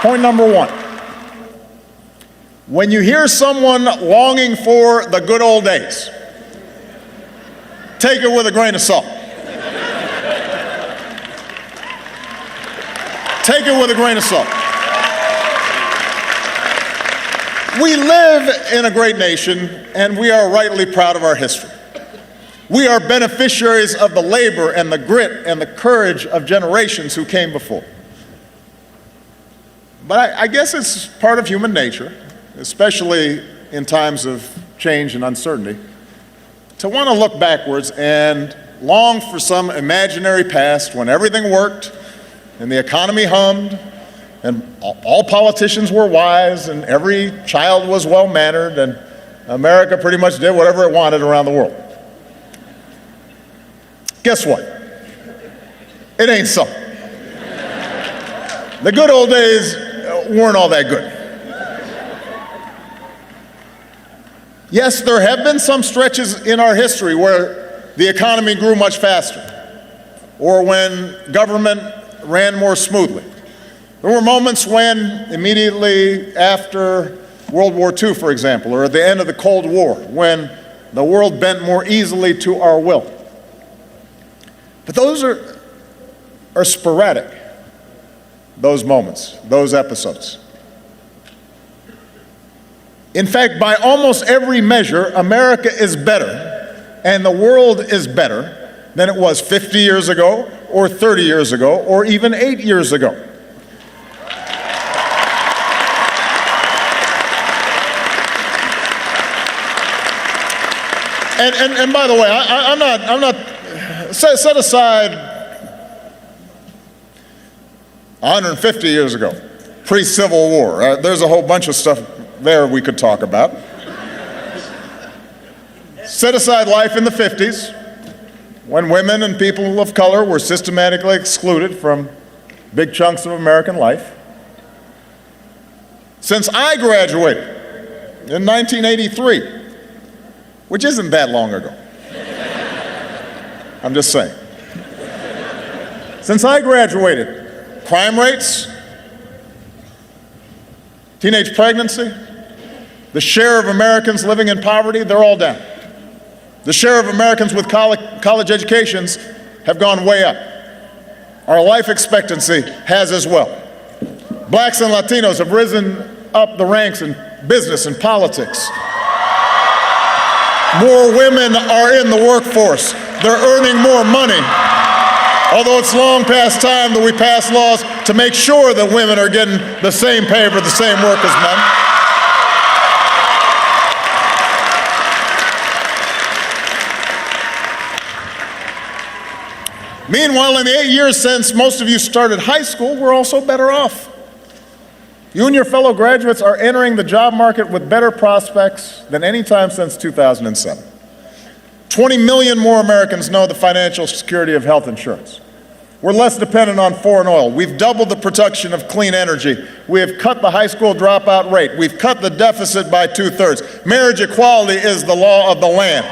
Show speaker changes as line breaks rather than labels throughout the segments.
Point number one. When you hear someone longing for the good old days, take it with a grain of salt. Take it with a grain of salt. We live in a great nation, and we are rightly proud of our history. We are beneficiaries of the labor and the grit and the courage of generations who came before. But I guess it's part of human nature, especially in times of change and uncertainty, to want to look backwards and long for some imaginary past when everything worked and the economy hummed and all politicians were wise and every child was well-mannered and America pretty much did whatever it wanted around the world. Guess what? It ain't so. The good old days weren't all that good. Yes, there have been some stretches in our history where the economy grew much faster, or when government ran more smoothly. There were moments when, immediately after World War II, for example, or at the end of the Cold War, when the world bent more easily to our will. But those are sporadic, those moments, those episodes. In fact, by almost every measure, America is better and the world is better than it was 50 years ago, or 30 years ago, or even 8 years ago. And by the way, I'm not set aside 150 years ago, pre-Civil War. There's a whole bunch of stuff there we could talk about. Set aside life in the 50s, when women and people of color were systematically excluded from big chunks of American life. Since I graduated in 1983, which isn't that long ago, I'm just saying. Since I graduated, crime rates, teenage pregnancy, the share of Americans living in poverty, they're all down. The share of Americans with college educations have gone way up. Our life expectancy has as well. Blacks and Latinos have risen up the ranks in business and politics. More women are in the workforce. They're earning more money. Although it's long past time that we pass laws to make sure that women are getting the same pay for the same work as men. Meanwhile, in the 8 years since most of you started high school, we're also better off. You and your fellow graduates are entering the job market with better prospects than any time since 2007. 20 million more Americans know the financial security of health insurance. We're less dependent on foreign oil. We've doubled the production of clean energy. We have cut the high school dropout rate. We've cut the deficit by 2/3. Marriage equality is the law of the land.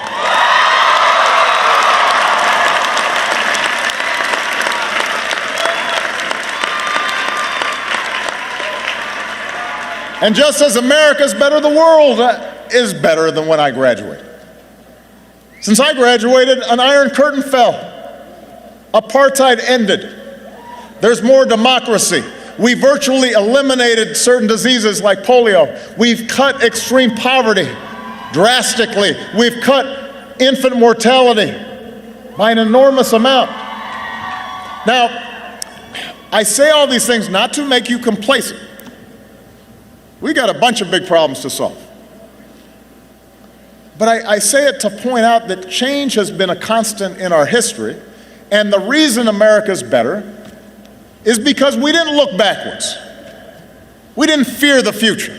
And just as America's better, the world is better than when I graduated. Since I graduated, an iron curtain fell. Apartheid ended. There's more democracy. We virtually eliminated certain diseases like polio. We've cut extreme poverty drastically. We've cut infant mortality by an enormous amount. Now, I say all these things not to make you complacent. We got a bunch of big problems to solve. But I say it to point out that change has been a constant in our history, and the reason America's better is because we didn't look backwards. We didn't fear the future.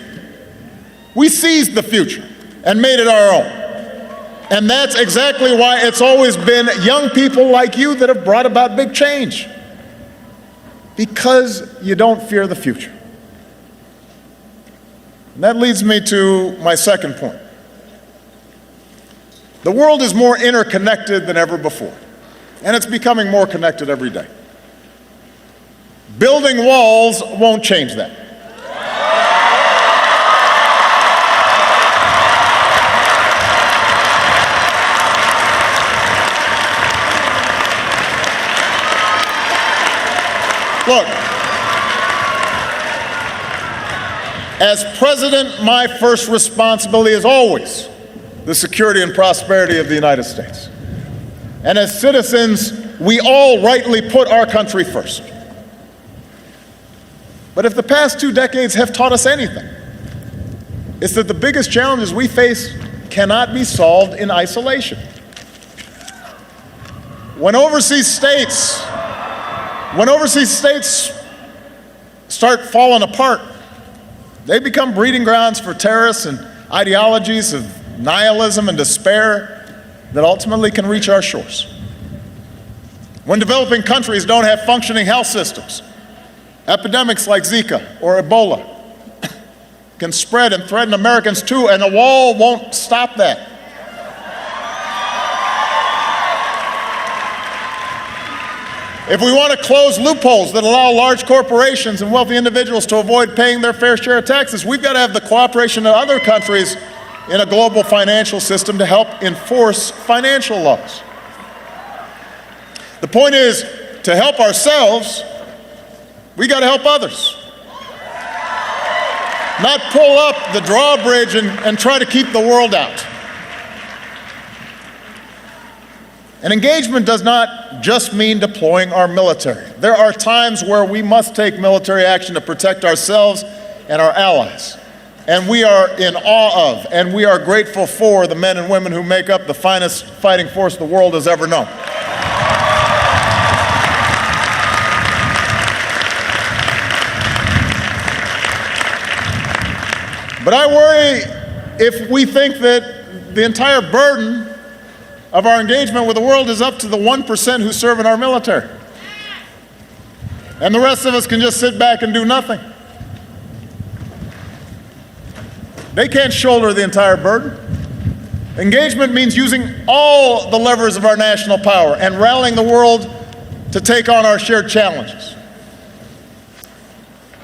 We seized the future and made it our own. And that's exactly why it's always been young people like you that have brought about big change. Because you don't fear the future. And that leads me to my second point. The world is more interconnected than ever before, and it's becoming more connected every day. Building walls won't change that. Look, as president, my first responsibility is always the security and prosperity of the United States. And as citizens, we all rightly put our country first. But if the past 2 decades have taught us anything, it's that the biggest challenges we face cannot be solved in isolation. When overseas states start falling apart, they become breeding grounds for terrorists and ideologies of nihilism and despair that ultimately can reach our shores. When developing countries don't have functioning health systems, epidemics like Zika or Ebola can spread and threaten Americans too, and a wall won't stop that. If we want to close loopholes that allow large corporations and wealthy individuals to avoid paying their fair share of taxes, we've got to have the cooperation of other countries in a global financial system to help enforce financial laws. The point is, to help ourselves, we got to help others. Not pull up the drawbridge and try to keep the world out. And engagement does not just mean deploying our military. There are times where we must take military action to protect ourselves and our allies. And we are in awe of, and we are grateful for the men and women who make up the finest fighting force the world has ever known. But I worry if we think that the entire burden of our engagement with the world is up to the 1% who serve in our military. And the rest of us can just sit back and do nothing. They can't shoulder the entire burden. Engagement means using all the levers of our national power and rallying the world to take on our shared challenges.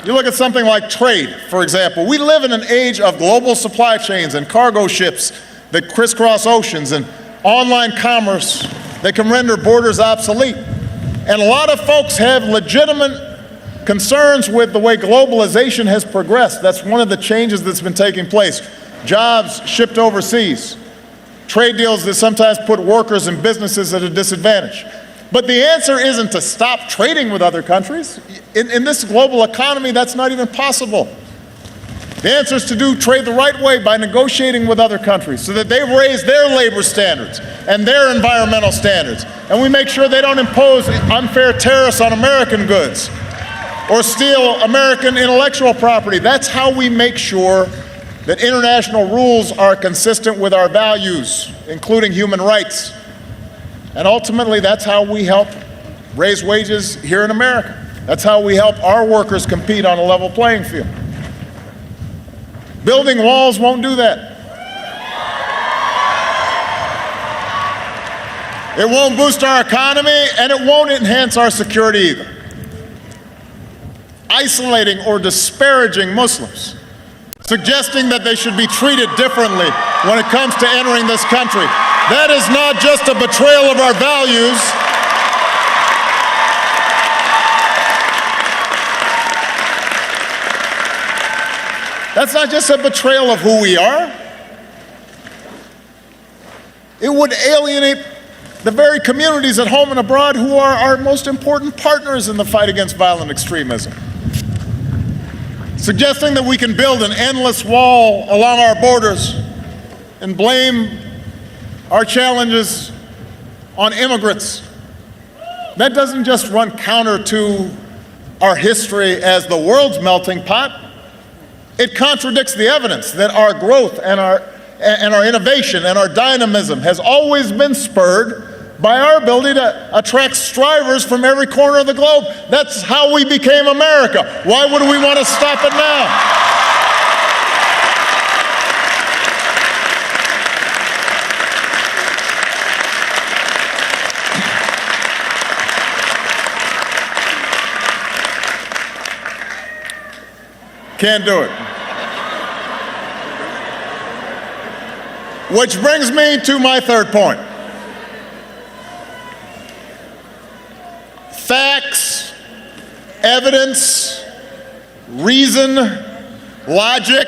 You look at something like trade, for example. We live in an age of global supply chains and cargo ships that crisscross oceans and online commerce that can render borders obsolete. And a lot of folks have legitimate concerns with the way globalization has progressed. That's one of the changes that's been taking place. Jobs shipped overseas, trade deals that sometimes put workers and businesses at a disadvantage. But the answer isn't to stop trading with other countries. In this global economy, that's not even possible. The answer is to do trade the right way by negotiating with other countries so that they raise their labor standards and their environmental standards. And we make sure they don't impose unfair tariffs on American goods or steal American intellectual property. That's how we make sure that international rules are consistent with our values, including human rights. And ultimately, that's how we help raise wages here in America. That's how we help our workers compete on a level playing field. Building walls won't do that. It won't boost our economy, and it won't enhance our security either. Isolating or disparaging Muslims, suggesting that they should be treated differently when it comes to entering this country, that is not just a betrayal of our values. That's not just a betrayal of who we are. It would alienate the very communities at home and abroad who are our most important partners in the fight against violent extremism. Suggesting that we can build an endless wall along our borders and blame our challenges on immigrants. That doesn't just run counter to our history as the world's melting pot. It contradicts the evidence that our growth and our innovation and our dynamism has always been spurred by our ability to attract strivers from every corner of the globe. That's how we became America. Why would we want to stop it now? Can't do it. Which brings me to my third point. Facts evidence, reason, logic,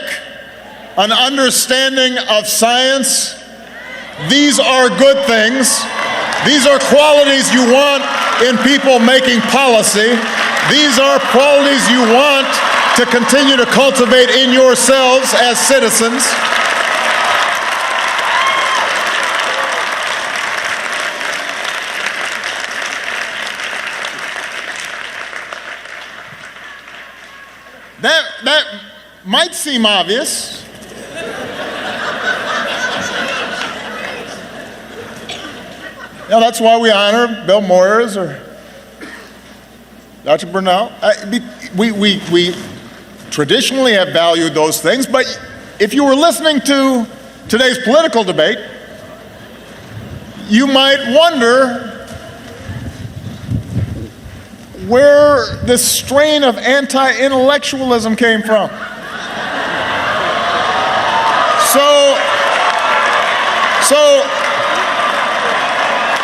an understanding of science. These are good things. These are qualities you want in people making policy. These are qualities you want to continue to cultivate in yourselves as citizens. That might seem obvious. That's why we honor Bill Moyers or Dr. Brunel. We traditionally have valued those things, but if you were listening to today's political debate, you might wonder where this strain of anti-intellectualism came from.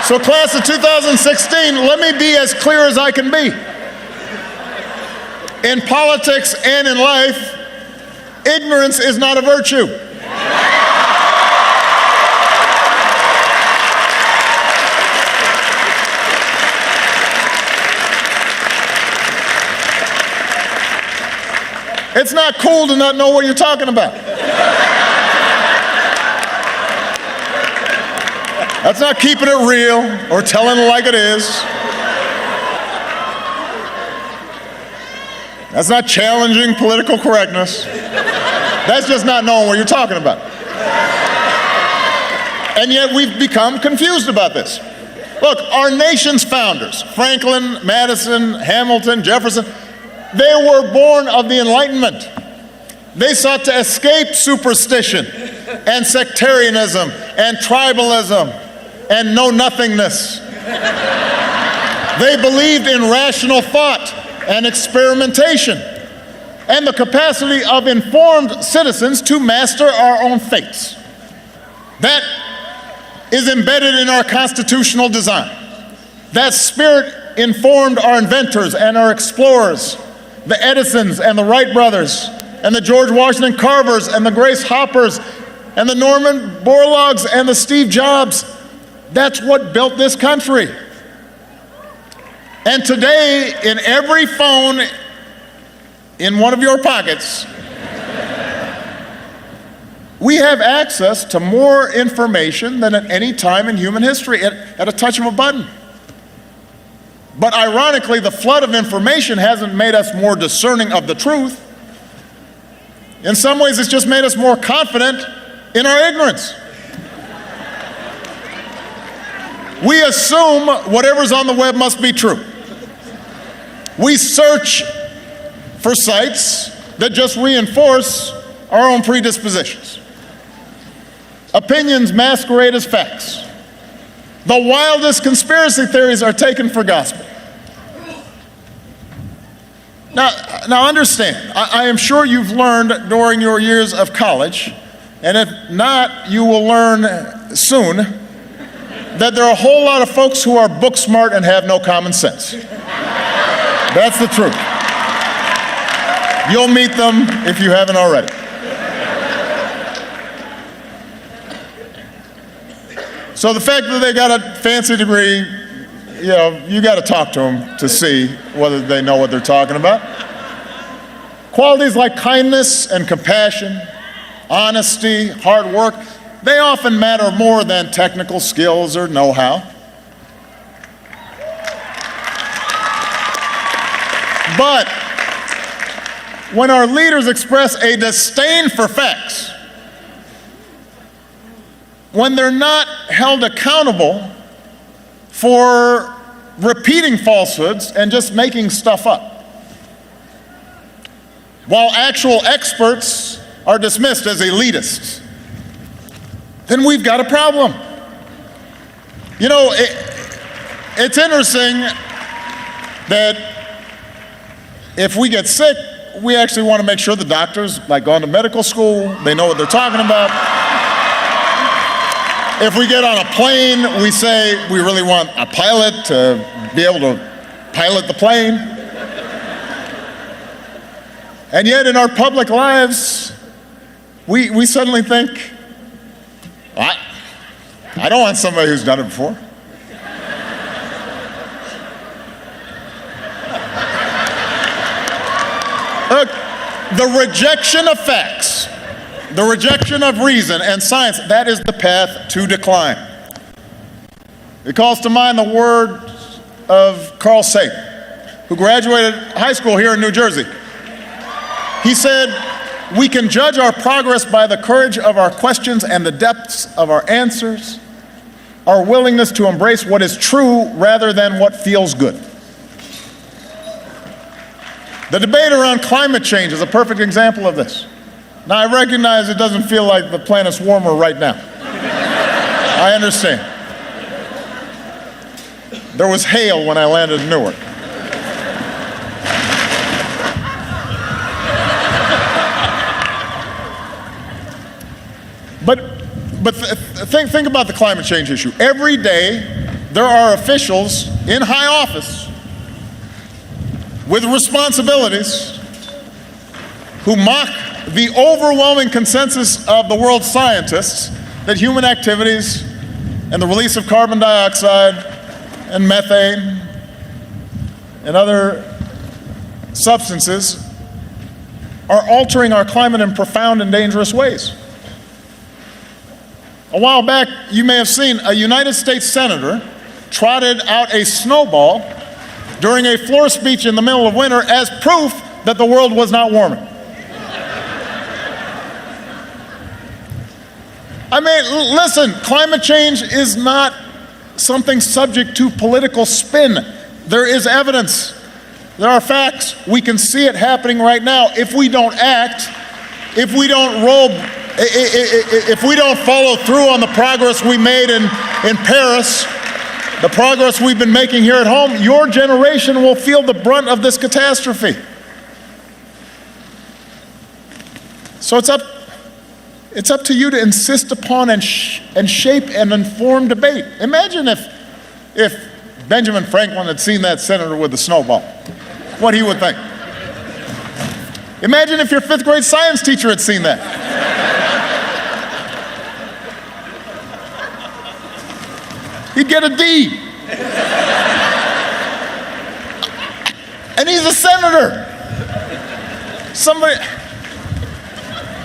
So class of 2016, let me be as clear as I can be. In politics and in life, ignorance is not a virtue. It's not cool to not know what you're talking about. That's not keeping it real or telling it like it is. That's not challenging political correctness. That's just not knowing what you're talking about. And yet we've become confused about this. Look, our nation's founders, Franklin, Madison, Hamilton, Jefferson, they were born of the Enlightenment. They sought to escape superstition and sectarianism and tribalism and know-nothingness. They believed in rational thought and experimentation and the capacity of informed citizens to master our own fates. That is embedded in our constitutional design. That spirit informed our inventors and our explorers, the Edisons and the Wright brothers, and the George Washington Carvers and the Grace Hoppers, and the Norman Borlaugs and the Steve Jobs. That's what built this country. And today, in every phone in one of your pockets, we have access to more information than at any time in human history at a touch of a button. But ironically, the flood of information hasn't made us more discerning of the truth. In some ways, it's just made us more confident in our ignorance. We assume whatever's on the web must be true. We search for sites that just reinforce our own predispositions. Opinions masquerade as facts. The wildest conspiracy theories are taken for gospel. Now understand, I am sure you've learned during your years of college, and if not, you will learn soon, that there are a whole lot of folks who are book smart and have no common sense. That's the truth. You'll meet them if you haven't already. So the fact that they got a fancy degree, you got to talk to them to see whether they know what they're talking about. Qualities like kindness and compassion, honesty, hard work, they often matter more than technical skills or know-how. But when our leaders express a disdain for facts, when they're not held accountable for repeating falsehoods and just making stuff up, while actual experts are dismissed as elitists, then we've got a problem. It's interesting that if we get sick, we actually want to make sure the doctors, gone to medical school, they know what they're talking about. If we get on a plane, we say we really want a pilot to be able to pilot the plane. And yet in our public lives, we suddenly think, I don't want somebody who's done it before. Look, the rejection of facts, the rejection of reason and science, that is the path to decline. It calls to mind the words of Carl Sagan, who graduated high school here in New Jersey. He said, "We can judge our progress by the courage of our questions and the depths of our answers, our willingness to embrace what is true rather than what feels good." The debate around climate change is a perfect example of this. Now, I recognize it doesn't feel like the planet's warmer right now. I understand. There was hail when I landed in Newark. But think about the climate change issue. Every day, there are officials in high office with responsibilities who mock the overwhelming consensus of the world's scientists that human activities and the release of carbon dioxide and methane and other substances are altering our climate in profound and dangerous ways. A while back, you may have seen a United States senator trotted out a snowball during a floor speech in the middle of winter as proof that the world was not warming. I mean, listen, climate change is not something subject to political spin. There is evidence. There are facts. We can see it happening right now. If we don't act, if we don't follow through on the progress we made in Paris, the progress we've been making here at home, your generation will feel the brunt of this catastrophe. So it's up to you to insist upon and shape an informed debate. Imagine if Benjamin Franklin had seen that senator with the snowball, what he would think. Imagine if your fifth grade science teacher had seen that. He'd get a D. And he's a senator.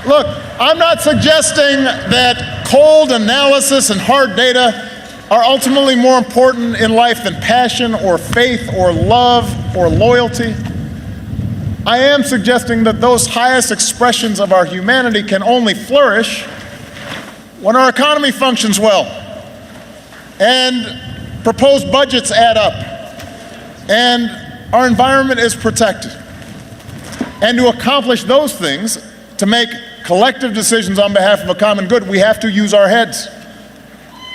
Look, I'm not suggesting that cold analysis and hard data are ultimately more important in life than passion or faith or love or loyalty. I am suggesting that those highest expressions of our humanity can only flourish when our economy functions well, and proposed budgets add up, and our environment is protected. And to accomplish those things, to make collective decisions on behalf of a common good, we have to use our heads.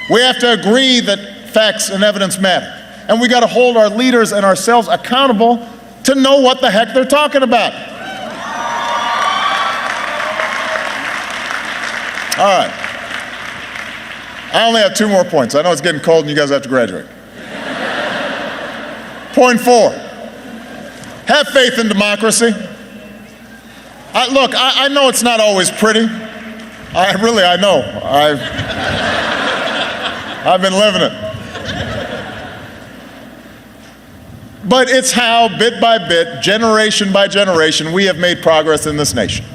We have to agree that facts and evidence matter. And we got to hold our leaders and ourselves accountable to know what the heck they're talking about. All right. I only have 2 more points. I know it's getting cold and you guys have to graduate. Point 4, have faith in democracy. Look, I know it's not always pretty. I know. I've been living it. But it's how, bit by bit, generation by generation, we have made progress in this nation.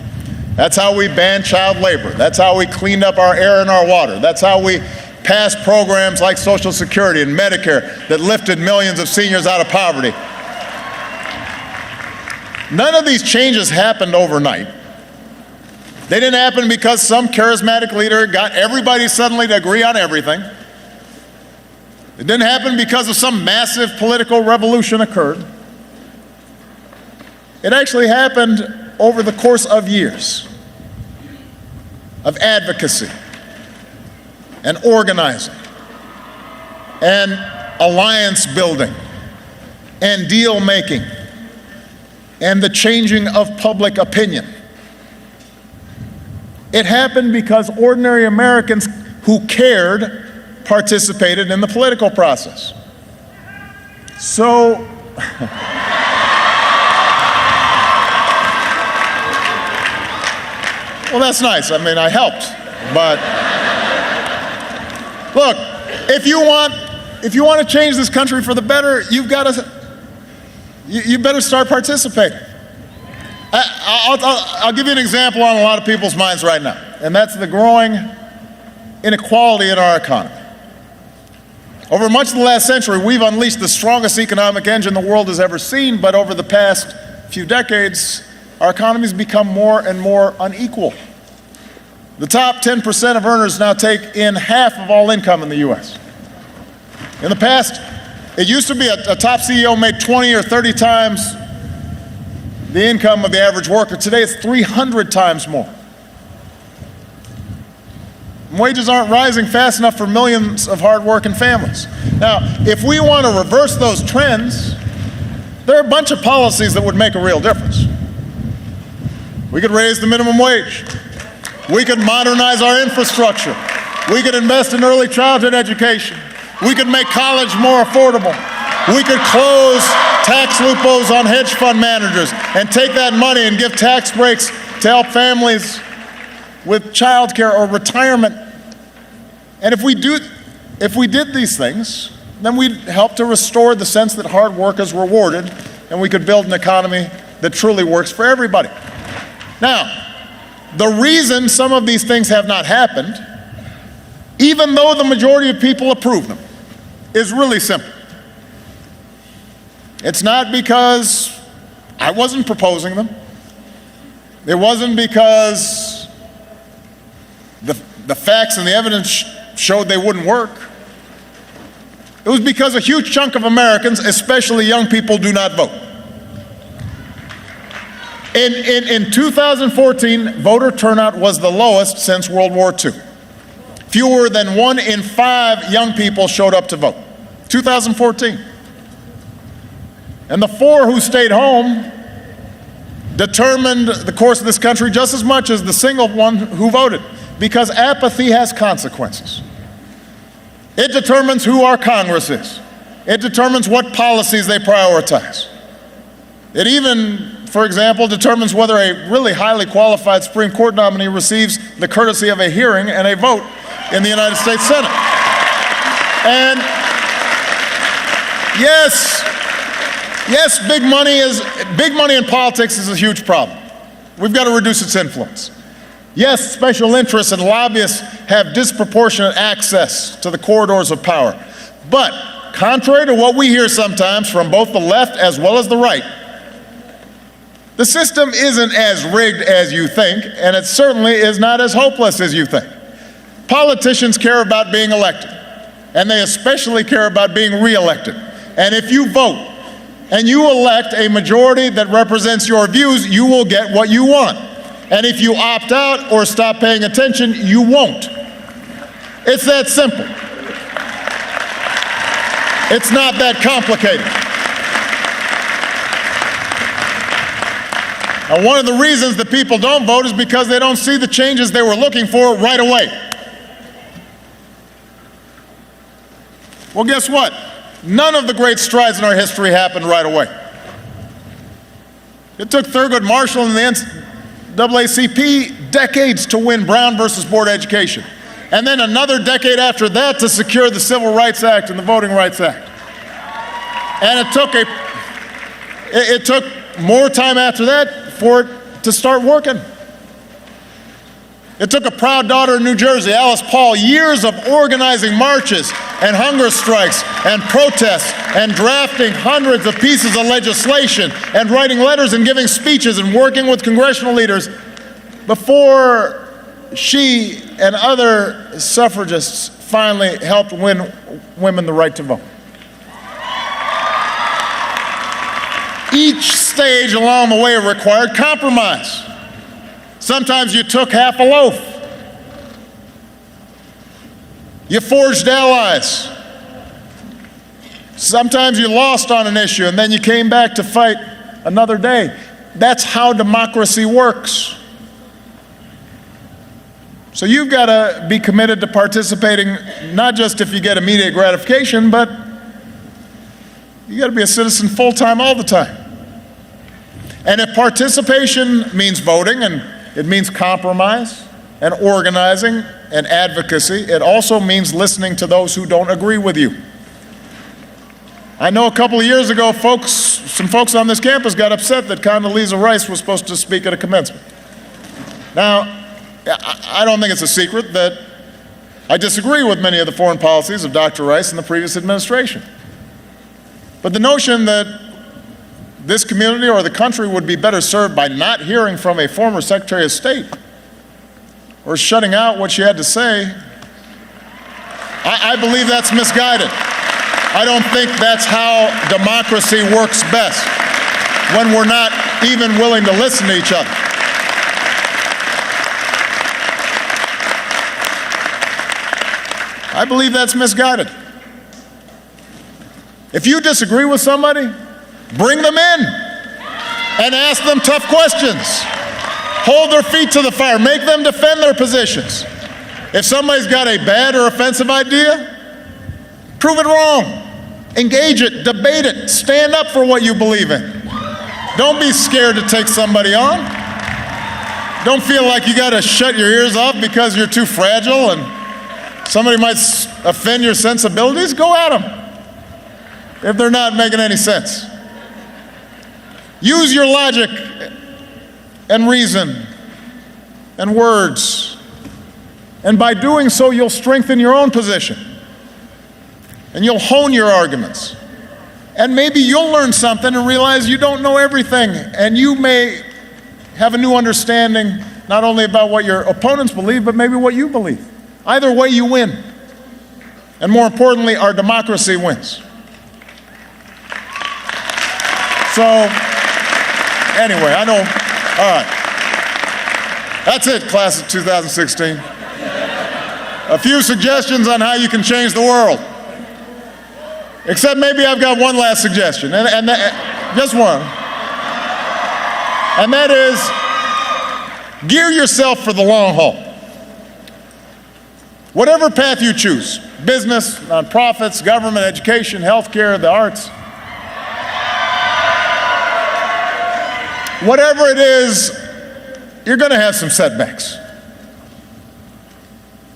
That's how we banned child labor. That's how we cleaned up our air and our water. That's how we passed programs like Social Security and Medicare that lifted millions of seniors out of poverty. None of these changes happened overnight. They didn't happen because some charismatic leader got everybody suddenly to agree on everything. It didn't happen because of some massive political revolution occurred. It actually happened over the course of years of advocacy and organizing and alliance building and deal making and the changing of public opinion. It happened because ordinary Americans who cared participated in the political process. So, Well, that's nice. I mean, I helped. But look, if you want to change this country for the better, you better start participating. I'll give you an example on a lot of people's minds right now, and that's the growing inequality in our economy. Over much of the last century, we've unleashed the strongest economic engine the world has ever seen, but over the past few decades, our economy's become more and more unequal. The top 10% of earners now take in half of all income in the U.S. In the past, it used to be a top CEO made 20 or 30 times the income of the average worker. Today, it's 300 times more. Wages aren't rising fast enough for millions of hard-working families. Now, if we want to reverse those trends, there are a bunch of policies that would make a real difference. We could raise the minimum wage. We could modernize our infrastructure. We could invest in early childhood education. We could make college more affordable. We could close tax loopholes on hedge fund managers and take that money and give tax breaks to help families with child care or retirement. And if we did these things, then we'd help to restore the sense that hard work is rewarded, and we could build an economy that truly works for everybody. Now, the reason some of these things have not happened, even though the majority of people approve them, is really simple. It's not because I wasn't proposing them. It wasn't because the facts and the evidence showed they wouldn't work. It was because a huge chunk of Americans, especially young people, do not vote. In 2014, voter turnout was the lowest since World War II. Fewer than 1 in 5 young people showed up to vote. 2014. And the 4 who stayed home determined the course of this country just as much as the single one who voted, because apathy has consequences. It determines who our Congress is. It determines what policies they prioritize. It even, for example, determines whether a really highly qualified Supreme Court nominee receives the courtesy of a hearing and a vote in the United States Senate. And yes, big money in politics is a huge problem. We've got to reduce its influence. Yes, special interests and lobbyists have disproportionate access to the corridors of power. But contrary to what we hear sometimes from both the left as well as the right, the system isn't as rigged as you think, and it certainly is not as hopeless as you think. Politicians care about being elected, and they especially care about being re-elected. And if you vote and you elect a majority that represents your views, you will get what you want. And if you opt out or stop paying attention, you won't. It's that simple. It's not that complicated. Now, one of the reasons that people don't vote is because they don't see the changes they were looking for right away. Well, guess what? None of the great strides in our history happened right away. It took Thurgood Marshall and the NAACP decades to win Brown versus Board of Education, and then another decade after that to secure the Civil Rights Act and the Voting Rights Act. And it took more time after that for it to start working. It took a proud daughter in New Jersey, Alice Paul, years of organizing marches and hunger strikes and protests and drafting hundreds of pieces of legislation and writing letters and giving speeches and working with congressional leaders before she and other suffragists finally helped win women the right to vote. Each stage along the way required compromise. Sometimes you took half a loaf. You forged allies. Sometimes you lost on an issue and then you came back to fight another day. That's how democracy works. So you've got to be committed to participating, not just if you get immediate gratification, but you got to be a citizen full-time all the time. And if participation means voting, and It means compromise and organizing and advocacy. It also means listening to those who don't agree with you. I know a couple of years ago, some folks on this campus got upset that Condoleezza Rice was supposed to speak at a commencement. Now, I don't think it's a secret that I disagree with many of the foreign policies of Dr. Rice and the previous administration. But the notion that this community or the country would be better served by not hearing from a former Secretary of State or shutting out what she had to say, I believe that's misguided. I don't think that's how democracy works best, when we're not even willing to listen to each other. I believe that's misguided. If you disagree with somebody, bring them in and ask them tough questions. Hold their feet to the fire. Make them defend their positions. If somebody's got a bad or offensive idea, prove it wrong. Engage it, debate it, stand up for what you believe in. Don't be scared to take somebody on. Don't feel like you got to shut your ears off because you're too fragile and somebody might offend your sensibilities. Go at them if they're not making any sense. Use your logic and reason and words, and by doing so, you'll strengthen your own position. And you'll hone your arguments. And maybe you'll learn something and realize you don't know everything. And you may have a new understanding, not only about what your opponents believe, but maybe what you believe. Either way, you win. And more importantly, our democracy wins. So, anyway, I know, all right. That's it, class of 2016. A few suggestions on how you can change the world. Except maybe I've got one last suggestion, and just one. And that is, gear yourself for the long haul. Whatever path you choose, business, nonprofits, government, education, healthcare, the arts, whatever it is, you're going to have some setbacks.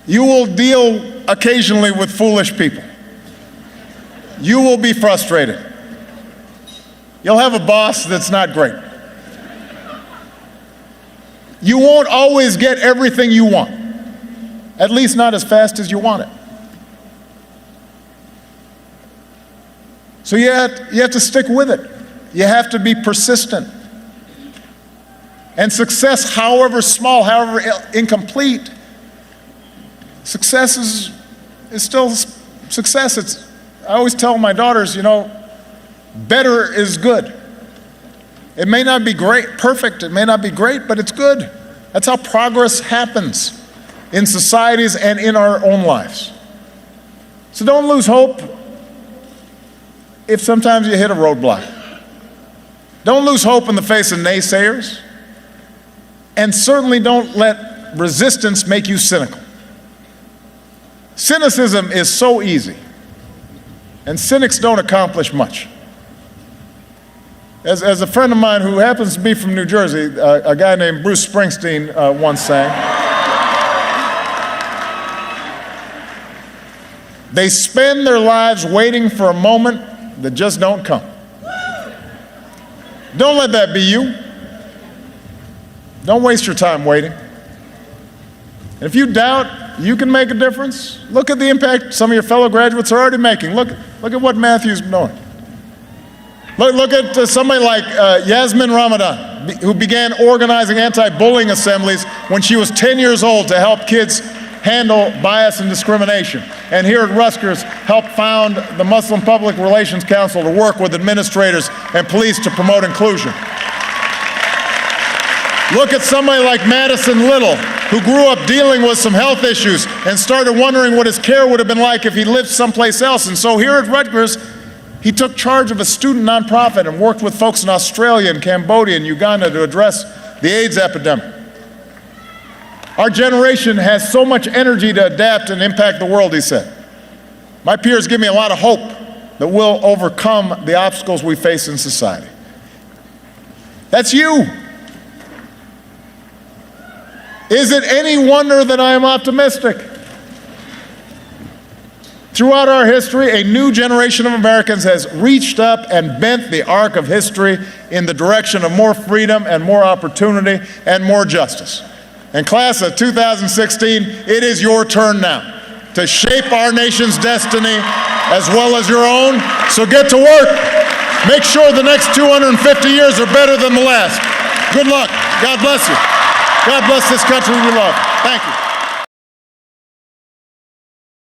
You will deal occasionally with foolish people. You will be frustrated. You'll have a boss that's not great. You won't always get everything you want, at least not as fast as you want it. So you have to stick with it. You have to be persistent. And success, however small, however incomplete, success is still success. I always tell my daughters, better is good. It may not be perfect, it may not be great, but it's good. That's how progress happens in societies and in our own lives. So don't lose hope if sometimes you hit a roadblock. Don't lose hope in the face of naysayers. And certainly don't let resistance make you cynical. Cynicism is so easy. And cynics don't accomplish much. As a friend of mine who happens to be from New Jersey, a guy named Bruce Springsteen once sang, they spend their lives waiting for a moment that just don't come. Don't let that be you. Don't waste your time waiting. And if you doubt you can make a difference, look at the impact some of your fellow graduates are already making. Look at what Matthew's doing. Look at somebody like Yasmin Ramadan, who began organizing anti-bullying assemblies when she was 10 years old to help kids handle bias and discrimination. And here at Rutgers, helped found the Muslim Public Relations Council to work with administrators and police to promote inclusion. Look at somebody like Madison Little, who grew up dealing with some health issues and started wondering what his care would have been like if he lived someplace else. And so here at Rutgers, he took charge of a student nonprofit and worked with folks in Australia and Cambodia and Uganda to address the AIDS epidemic. Our generation has so much energy to adapt and impact the world, he said. My peers give me a lot of hope that we'll overcome the obstacles we face in society. That's you. Is it any wonder that I am optimistic? Throughout our history, a new generation of Americans has reached up and bent the arc of history in the direction of more freedom and more opportunity and more justice. And class of 2016, it is your turn now to shape our nation's destiny as well as your own. So get to work. Make sure the next 250 years are better than the last. Good luck. God bless you. God bless this country we love. Thank you.